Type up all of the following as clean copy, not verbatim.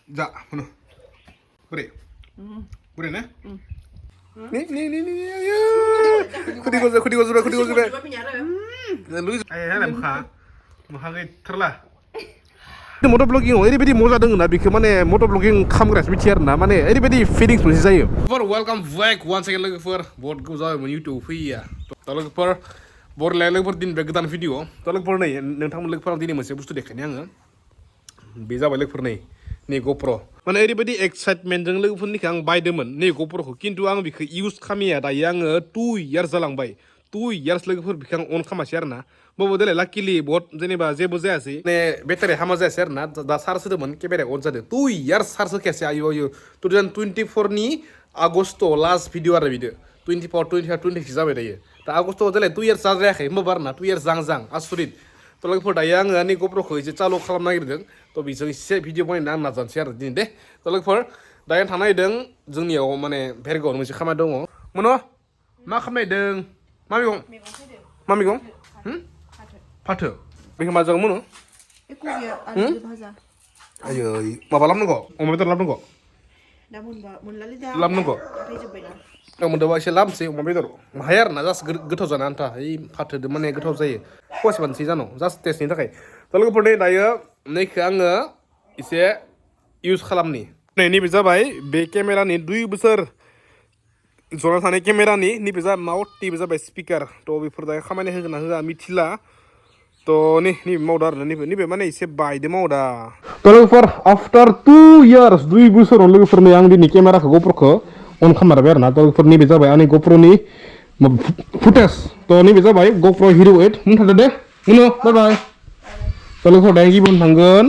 जा मोनो बोरै बोरै ना nih खुदिखौ जोबाय मोखा गैथारला मटर ब्लगिं ओरैबायदि मजा दङ ना बेखौ माने मटर ब्लगिं खालामग्रासो मिथियो आरो ना माने ओरैबायदि फिलिंस मोनसे जायो वेलकाम बेक वान्स अगेन लोगोफोर बहुत गोबाव जाबायमोन इउटुब फैया दा लोगोफोर बरलाया लोगोफोर दिननिफ्राय गोदान भिडिअ दा लोगोफोर नै नोंथांमोन लोगोफोराव दिनै मोनसे बुस्थु देखायनो आङो बे जाबाय लोगोफोर नै गप्र माने ओरैबायदि एक्साइटमेन्टजों लोगोफोरनिखौ आं बायदोंमोन नै गप्रखौ खिन्थु आं बेखौ इउज खालामिया दायो आङो 2 इयार्स जालांबाय 2 इयार्स लोगोफोर बेखौ आं अन खालामासै आरो ना बबाव देलाय लाकिलि बहुत जेनेबा जेबो जायासै माने बेटारि हामा जायासै आरो ना दा चार्ज होदोंमोन केमेराया अन जादों 2 इयार्स चार्ज होखायासै आयु 2024 नि आगस्ट लास्ट भिडिअ आरो बिदो 24 26 जाबाय दायो दा आगस्टआव देलाय 2 इयार्स जाद्रायाखै होमबाबो आरो ना 2 इयार्स जां आसरित थ' लोगोफोर दायो आङो नै गप्रखौ एसे चालु खालामनो नागिरदों थ' बेजों एसे भिडिअ बनायनो आं नाजानोसै आरो दिनै दे थ' लोगोफोर दायो थांनो नागिरदों जोंनियाव माने भेरगावआव मोनसे खामानि दङ मोन' मा खालामनायदों मा मैगं फाथो बेखौ माजों मोनो आयै माबा लाबनांगौ अमा बेदर लाबनांगौ लाबनांगौ मोनदोंबा एसे लाबोसै अमा बेदर माहाय आरो ना जास्ट गोथाव जानो आन्था ओइ फाथोदो माने गोथाव जायो फवासे मानसि जानो जास्ट टेस्टनि थाखाय दा लोगोफोर दायो नैखौ आङो एसे इउज खालामनि नैबे जाबाय बे केमेरानि 2 बोसोर जना थानाय केमेरानि नैबे जाबाय माउथ नैबे जाबाय स्पिकार थ' बेफोर दायो खामानि होगोन ना होआ मिथिला थ' नैबे मावदा आरो नैबे माने एसे बायदो मावदा थ' लोगोफोर आफ्टार 2 इयार्स 2 बोसोराव लोगोफोर नै आं दिनै केमेराखौ गप्रखौ अन खालामना आरो ना थ' लोगोफोर नैबे जाबाय आंनि गप्रनि फुटेज थ' नैबे जाबाय गप्र हिर' 8 थादो दे उनो बाय बाय थ' लोगोफोर दायो गिबियावनो थांगोन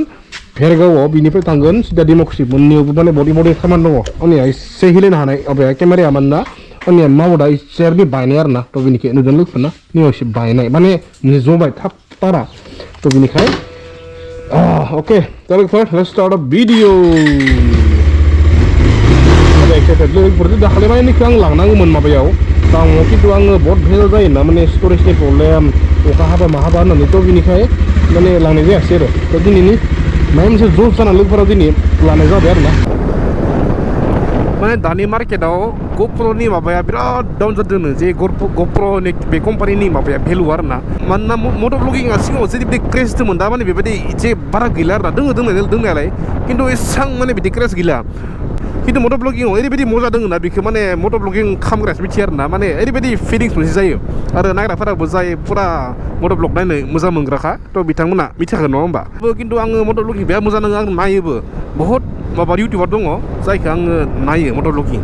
भेरगावआव बिनिफ्राय थांगोन सिदा डिमाकुसि मोननैयावबो माने बडि खामानि दङ आंनिया एसे हिलायनो हानाय माबाया केमेराया मानोना आंनिया मावदा एसे बायनाय आरो ना थ' बेनिखाय नुदों लोगोफोर ना नैयाव एसे बायनाय माने जबाय थाब बारा थ' बेनिखाय अके थ' लोगोफोर let's start a video excited लोगोफोर दाखालि मानेखौ आं लांनांगौमोन माबायाव टाउनाव खिन्थु आङो बहुत भेजाल जायोना माने स्टरेजनि प्रब्लेम अखा हाबा मा हाबा होननानै थ' बिनिखाय माने लांनाय जायासै आरो थ' दिनैनि माबा मोनसे जस जानानै लोगोफोरा दिनै लानाय जाबाय आरो ना माने दानि मार्केटाव गप्र'नि माबाया बिराद डाउन जादों जे गप्र'नि बे कम्पानिनि माबाया भेलु आरो ना मानोना मट' ब्लगिंआ सिगाङाव जेरैबायदि क्रेज दंमोन दा माने बेबायदि एसे बारा गैला आरो ना दोंनायालाय खिन्थु एसां माने बिदि क्रेज गैला खिन्थु मट' ब्लगिंआव ओरैबायदि मजा दङ ना बेखौ माने मट' ब्लगिं खालामग्रासो मिथियो आरो ना माने ओरैबायदि फिलिंस मोनसे जायो आरो नायग्राफोराबो जाय फुरा मट' ब्लग नायनो मोजां मोनग्राखा थ' बिथांमोना मिथिखागोन नङा होमबा खिन्थु आङो मट' ब्लगिं बिराद मोजां नाङो आं नायोबो बहुत माबा इउटिउबार दङ जायखौ आङो नायो मट' ब्लगिं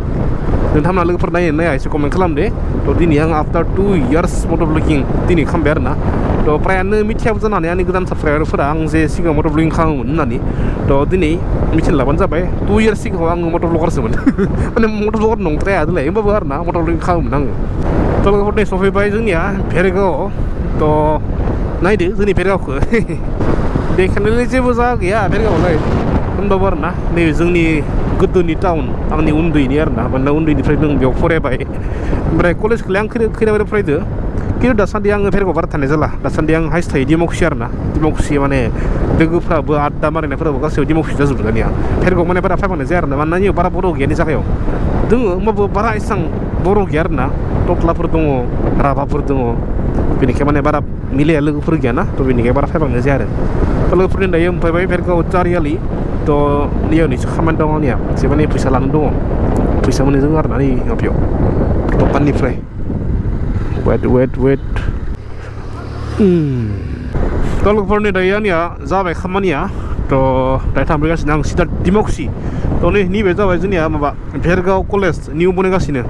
नोंथांमोना लोगोफोर नाया एसे कमेन्ट खालाम दे थ' दिनै आं आफ्टार 2 इयार्स मट' ब्लगिं दिनै खालामबाय आरो ना थ' फ्रायानो मिथियाबो जानानै आंनि गोदान साबस्क्राइबारफोरा आं जे सिगाङाव मट' ब्लगिं खालामोमोन होननानै थ' दिनै मिथिनो लाबानो जाबाय 2 इयार्स सिगाङाव आङो मट' ब्लगारसोमोन माने मट' ब्लगार नंद्राया देलाय होमबाबो आरो ना मट' ब्लगिं खालामोमोन आङो थ' लोगोफोर नै सफैबाय जोंनिया भेरगावआव थ' नायदो जोंनि भेरगावखौ देखायनायलाय जेबो जा गैया भेरगावआवलाय होनबाबो आरो ना नै जोंनि गोदोनि टाउन आंनि उन्दैनि आरो ना मानोना उन्दैनिफ्राय जों बेयाव फरायबाय ओमफ्राय कलेजखौलाय आं खैनाबारि फरायदो खिन्थु दासान्दि आङो भेरगाव बारा थानाय जाला दासान्दि आं हाइस थायो डिमाकुसि आरो ना डिमाकुसि माने लोगोफ्राबो आड्डा मारिनायफोराबो गासैबो डिमाकुसि जाजोबदों दानिया भेरगाव माने बारा फायबांनाय जाया आरो ना मानोना इयाव बारा बर' गैयानि जागायाव दङ होमबाबो बारा एसां बर' गैया आरो ना टक्लाफोर दङ राभाफोर दङ बेनिखाय माने बारा मिलाया लोगोफोर गैयाना थ' बेनिखाय बारा फायबांनाय जाया आरो थ' लोगोफोरनि दायो मोनफैबाय भेरगाव चारियालि थ' नैयाव एसे खामानि दं आंनिया एसे माने फैसा लानो दङ फैसा मोनो जों आरो ना नै माबायाव दखाननिफ्राय वेट थ' लोगोफोरनि दायो आंनिया जाबाय खामानिया थ' दायो थांफैगासिनो आं सिदा डिमाकुसि थ' नैबे जाबाय जोंनिया माबा भेरगाव कलेज निउ बनायगासिनो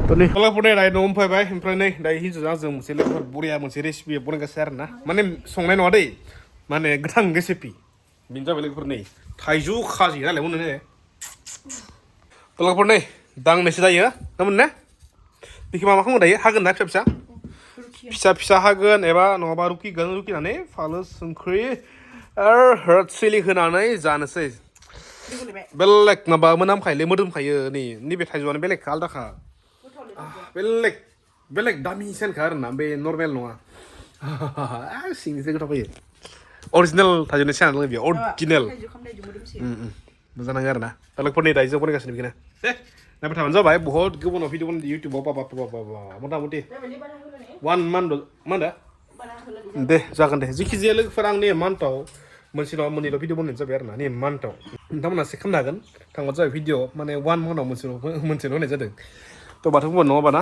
थ' नै लोगोफोरनि दायो न'आव फैबाय ओमफ्राय नै दायो हिन्जावजों आंजों मोनसे लोगोफोर बरिया मोनसे रेसिपि बनायगासिनो आरो ना माने संनाय नङा दै माने गोथां रेसिपि बेनो जाबाय लोगोफोर नै थाइजौ खाजि नालाय मोनो ने लोगोफोर नै दांनोसो जायो ना मोनो बेखौ मा खालामो दायो हागोन ना फिसा हागोन एबा नङाबा रुखिनानै फानलु संख्रि रेड चिलि होनानै जानोसै बेलेग माबा मोदोमखायो नैबे थाइजौआनो बेलेगखा आलदाखा बेलेग दामि सेनखा आरो ना बे नर्मेल नङा सिंनिसो गोथाव फैयो original थाजोबनाय channel बेयो original थाइजौ खामनाय जुमो दोंसे मोजां नाङो आरोना लोगोफोरनि दायो जों बनायगासिनो बेखौनो दे नायबाय थाबानो जाबाय बहुत गोबाव भिडिअ बनायदों इउटुबाव बाबा मथा मथि बेबायदि बारा होलानै 1 month मा होनदो बारा होलानै दे जागोन दे जेखि जाया लोगोफोर आं नै मान्थआव मोनसे नङा मोननैल' भिडिअ बनायनाय जाबाय आरोना नै मान्थआव नोंथांमोना चेक खालामनो हागोन थांबानो जाबाय भिडिअ माने 1 मान्थआव मोनसेल' होनाय जादों थ' बाथौ बुंबा नङाबा ना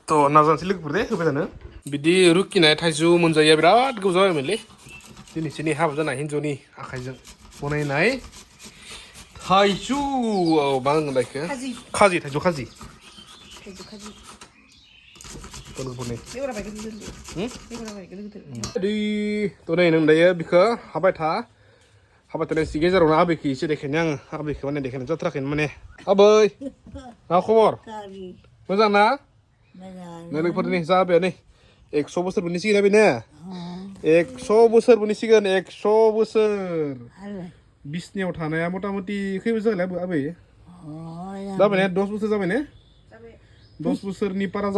थ' नाजानोसै लोगोफोर दे होबाय थानो बिदि रुखिनाय थाइजौ मोनजायो बिराद गोबाव जाबायमोनलै दिनैसोनि हाबा जानाय हिन्जावनि आखाइजों बनायनाय थाइजौ मा होनगोन बेखौ खाजि थाइजौ खाजि थाइजौ खाजि लोगोफोरनि बेगरा बायदि गिदिर बेगरा बायदि गिदिर दै थ' नै नों दायो बिखौ हाबाय थानाय गेजेरावनो आबैखौ एसे देखायनो आङो आबैखौ माने देखायनाय जाथाराखै माने आबै मा खबर मोजां ना लोगोफोरनि जाबाय नै 100 बोसोर मोननैसिगोन बेनो 100 बोसोर मोननैसिगोन 100 बोसोर बिसनायाव थानाया मथा मथि खै बोसोर जाबाय आबै जाबाय ने 10 बोसोर जाबाय ने 10 बोसोरनि पारा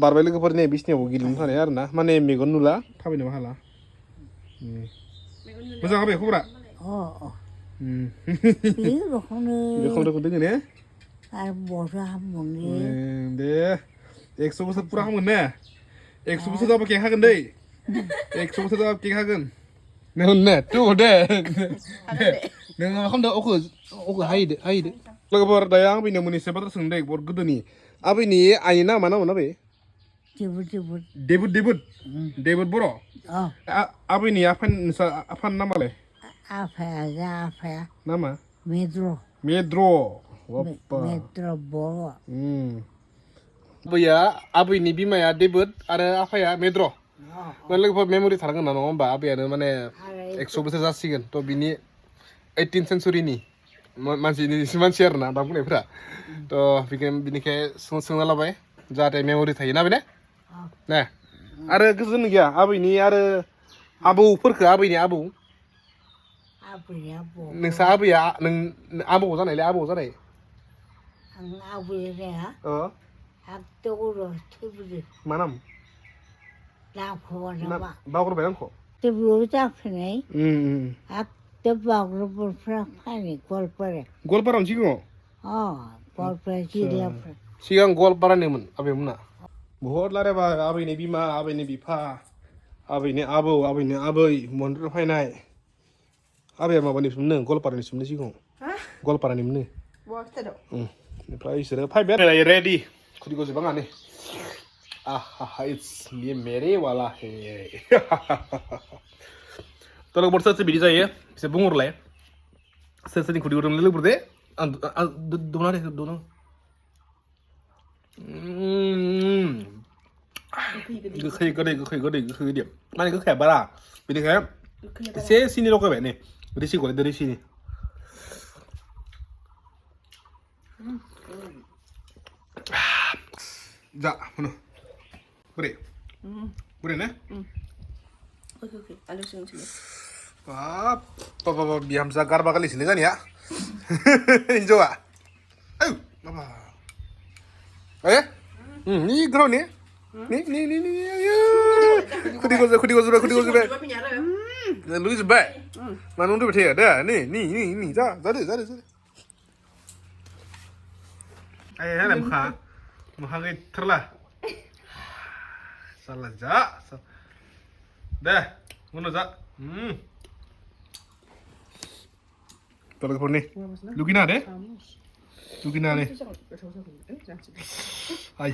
बारबाय लोगोफोरनि बिसनायाव गिलिनो थानाय आरोना माने मेगन नुला थाबायनोबो हाला मोजां आबै खबरा बेखौनो दोङो ने दे 100 बोसोर फुरा हामगोन ने 100 बोसोर जाबा केक हागोन दै 100 बोसोर जाबा केक हागोन नों ने तु दे नों मा खालामदो अखो हायदो लोगोफोर दायो आं बेनो मोनसे बाथ्रा सोंदों बहुत गोदोनि आबैनि आइनि नामा नामोन आबै देबुद बर' आबैनि आफानि नामालाय आफाया नामा मेद्र बर' आबैया आबैनि बिमाया देबुद आरो आफाया मेद्र लोगोफोर मेम'रि थानांगोन ना नङा होमबा आबैयानो माने 100 बोसोर जासिगोन थ' बिनि 18th सेन्सुरिनि मानसि आरोना दा बुंनायफोरा थ' बिनिखाय सोंना लाबाय जाहाथे मेम'रि थायोना बेने ने आरो गोजोन गैया आबैनि आरो आबौफोरखो आबैनि आबौ नोंसा आबैया नों आबौ जानायलै आबौ जानाय मा नाम बावगारबाय आंखौ जाफैनाय बावग्राफ्रा फानो गवालपारायावनो सिगाङाव गवालपारा जिल्लाफ्रा सिगां गवालपारानिमोन आबैमोना बहुद रायलायबाय आबैनि बिमा आबैनि बिफा आबैनि आबौ आबैनि आबै मन्दिर फैनाय आबैया माबानिसोमोननो गवालपारानिसोमोननो सिगाङाव गवालपारानिमोननो ओमफ्राय बिसोरो फैबाय आरो रेडि खुदिखौ जोबाङानो आहा इट्स मेरे वाला है तो लोगोफोर सोर बिदि जायो एसे बुंहरलाय सोर सोरनि खुदिखौ रोंलै लोगोफोर दे आं दौना दे दौना गोखै गोदै माने गोखाया बारा बेनिखायनो एसे सिनि लगायबाय नै रिसि गलायदो रिसिनि जा होनो बोरै ने बाब बिहामजा गारबा गालिसोलै जानिया हिन्जावा नि ग्राव नि खुदिखौ जोबाय लुगैजोब्बाय मानो उन्दुबाय थायो दे नि जादो आइ मोखा गैथारला साला जा दे उनाव जा लोगोफोरनि लुगैना दे हाय